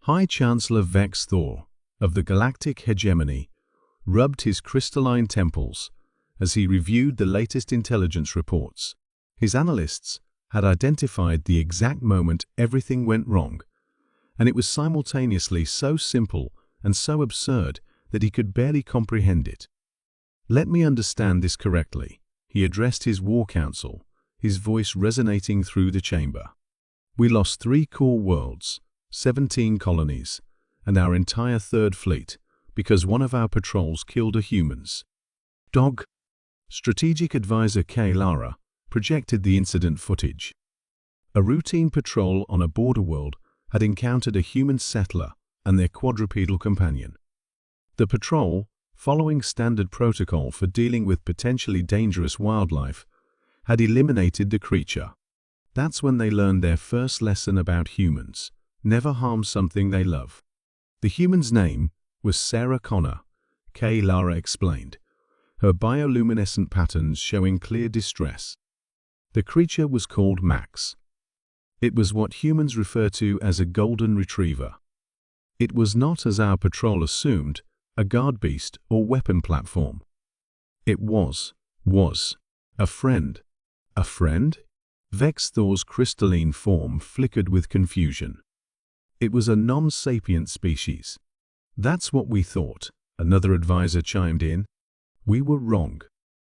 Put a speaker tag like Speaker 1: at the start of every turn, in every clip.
Speaker 1: High Chancellor Vex Thor of the Galactic hegemony rubbed his crystalline temples as he reviewed the latest intelligence reports. His analysts had identified the exact moment everything went wrong, and it was simultaneously so simple and so absurd that he could barely comprehend it. "Let me understand this correctly," he addressed his war council, his voice resonating through the chamber. "We lost 3 core worlds, 17 colonies, and our entire third fleet because one of our patrols killed a humans." Dog. Strategic advisor K. Lara projected the incident footage. A routine patrol on a border world had encountered a human settler and their quadrupedal companion. The patrol, following standard protocol for dealing with potentially dangerous wildlife, had eliminated the creature. That's when they learned their first lesson about humans: never harm something they love. The human's name was Sarah Connor, K. Lara explained, her bioluminescent patterns showing clear distress. The creature was called Max. It was what humans refer to as a golden retriever. It was not, as our patrol assumed, a guard beast or weapon platform. It was a friend. A friend? Vex Thor's crystalline form flickered with confusion. It was a non-sapient species. "That's what we thought," another advisor chimed in. "We were wrong.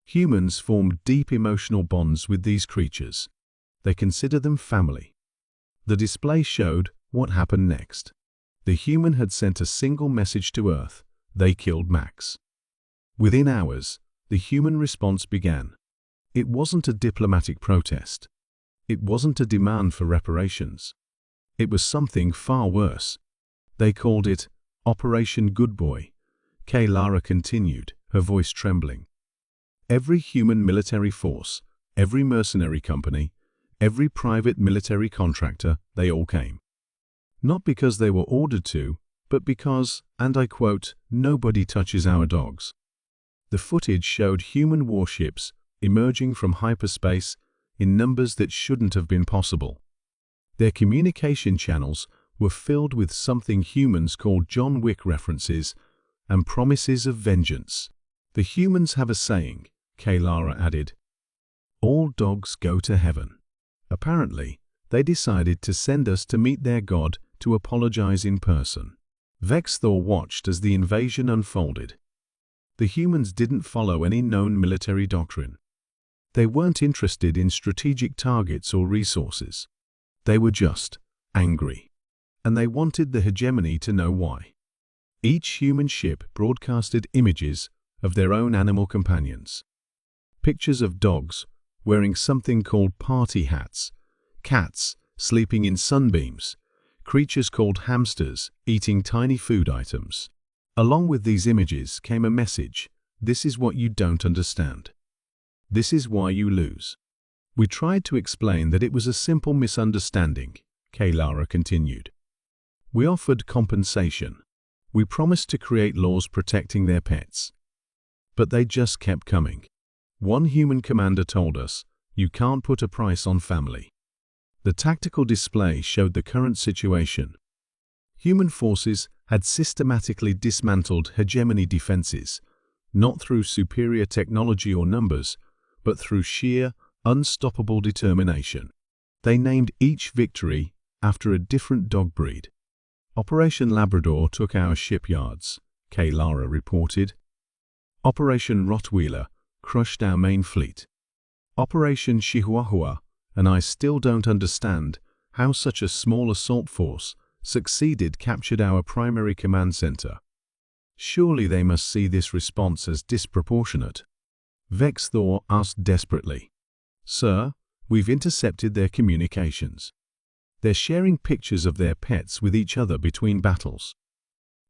Speaker 1: Humans formed deep emotional bonds with these creatures. They consider them family." The display showed what happened next. The human had sent a single message to Earth: they killed Max. Within hours, the human response began. It wasn't a diplomatic protest. It wasn't a demand for reparations. It was something far worse. They called it Operation Good Boy. K. Lara continued, her voice trembling. Every human military force, every mercenary company, every private military contractor, they all came. Not because they were ordered to, but because, and I quote, "nobody touches our dogs." The footage showed human warships emerging from hyperspace in numbers that shouldn't have been possible. Their communication channels were filled with something humans called John Wick references and promises of vengeance. "The humans have a saying," K. Lara added. "All dogs go to heaven." Apparently, they decided to send us to meet their god to apologize in person. Vex Thor watched as the invasion unfolded. The humans didn't follow any known military doctrine. They weren't interested in strategic targets or resources. They were just angry. And they wanted the hegemony to know why. Each human ship broadcasted images of their own animal companions. Pictures of dogs wearing something called party hats, cats sleeping in sunbeams, creatures called hamsters eating tiny food items. Along with these images came a message: this is what you don't understand. This is why you lose. "We tried to explain that it was a simple misunderstanding," K. Lara continued. "We offered compensation. We promised to create laws protecting their pets. But they just kept coming. One human commander told us, 'You can't put a price on family.'" The tactical display showed the current situation. Human forces had systematically dismantled hegemony defenses, not through superior technology or numbers, but through sheer, unstoppable determination. They named each victory after a different dog breed. "Operation Labrador took our shipyards," K. Lara reported. "Operation Rottweiler crushed our main fleet. Operation Chihuahua, and I still don't understand how such a small assault force succeeded, captured our primary command center. Surely they must see this response as disproportionate." Vex Thor asked desperately. "Sir, we've intercepted their communications. They're sharing pictures of their pets with each other between battles.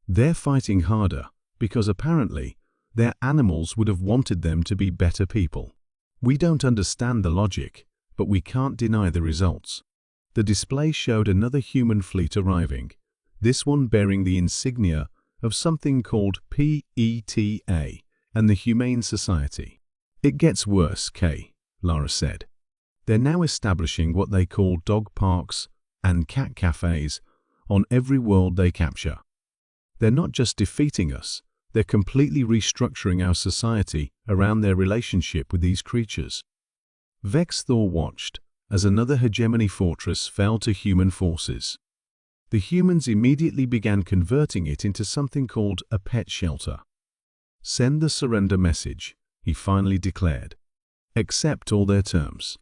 Speaker 1: They're fighting harder because apparently their animals would have wanted them to be better people. We don't understand the logic, but we can't deny the results." The display showed another human fleet arriving, this one bearing the insignia of something called PETA and the Humane Society. "It gets worse," K. Lara said. "They're now establishing what they call dog parks and cat cafes on every world they capture. They're not just defeating us, they're completely restructuring our society around their relationship with these creatures. Vex Thor watched as another hegemony fortress fell to human forces. The humans immediately began converting it into something called a pet shelter. "Send the surrender message," he finally declared. "Accept all their terms."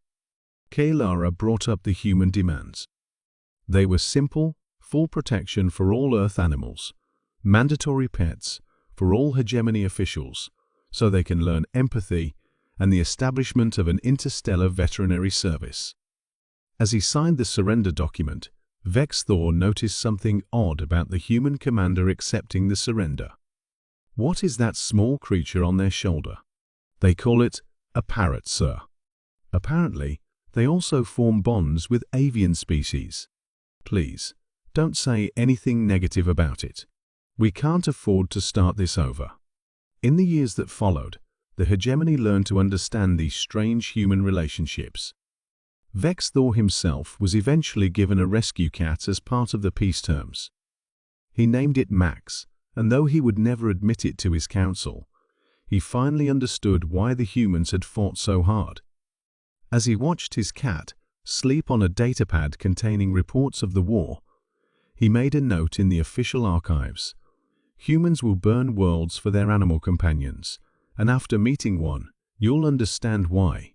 Speaker 1: Kaylara brought up the human demands. They were simple: full protection for all Earth animals, mandatory pets for all hegemony officials so they can learn empathy, and the establishment of an interstellar veterinary service. As he signed the surrender document, Vex Thor noticed something odd about the human commander accepting the surrender. "What is that small creature on their shoulder?" "They call it a parrot, sir. Apparently, they also form bonds with avian species. Please, don't say anything negative about it. We can't afford to start this over." In the years that followed, the hegemony learned to understand these strange human relationships. Vex Thor himself was eventually given a rescue cat as part of the peace terms. He named it Max, and though he would never admit it to his council, he finally understood why the humans had fought so hard. As he watched his cat sleep on a datapad containing reports of the war, he made a note in the official archives: "Humans will burn worlds for their animal companions, and after meeting one, you'll understand why."